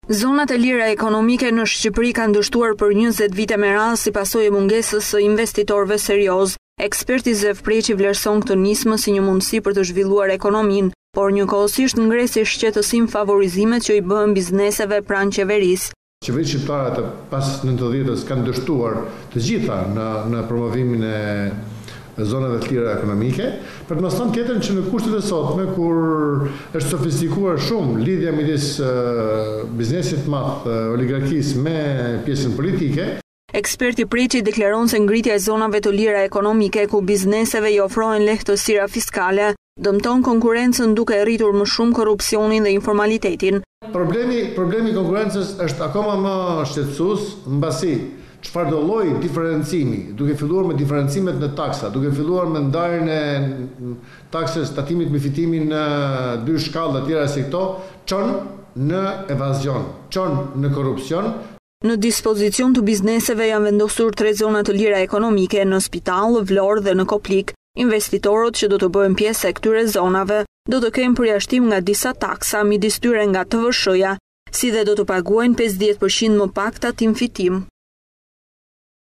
Zonat e lira ekonomike në Shqipëri kanë dështuar për 20 vite me radhë si pasojë e mungesës së investitorëve serioz. Eksperti Zev Preqi vlerëson këtë nismë si një mundësi për të zhvilluar ekonominë, por njëkohësisht ngres shqetësim favorizimet që i bëhen bizneseve pranë qeverisë. Qeveritë shqiptare të pas 90-s kanë dështuar të gjitha në promovimin e zonave të lira ekonomike, për të mos thënë tjetër që në kushtet e sotme, kur është sofistikuar shumë lidhja midis biznesit të madh, oligarkisë me pjesën politike. Eksperti Preqi deklaron se ngritja e zonave të lira ekonomike ku bizneseve i ofrohen lehtësira fiskale dëmton konkurrencën duke rritur më shumë korrupsionin dhe informalitetin. Problemi i konkurrencës është akoma më shqetësues mbasi çfarë do lloj diferencimi, duke filluar me diferencimet në taksa, duke filluar me ndarjen e taksës tatimit me fitimin në 2 shkallë të tjera si këto, çon në evazion, çon në korrupsion. Në dispozicion të bizneseve janë vendosur 3 zona të lira ekonomike në Spital, Vlorë dhe në Koplik. Investitorët që do të bëhen pjesë e këtyre zonave do të kenë përjashtim nga disa taksa midis tyre nga TVSH-ja, si dhe do të paguajnë 50% më pak tatim fitim.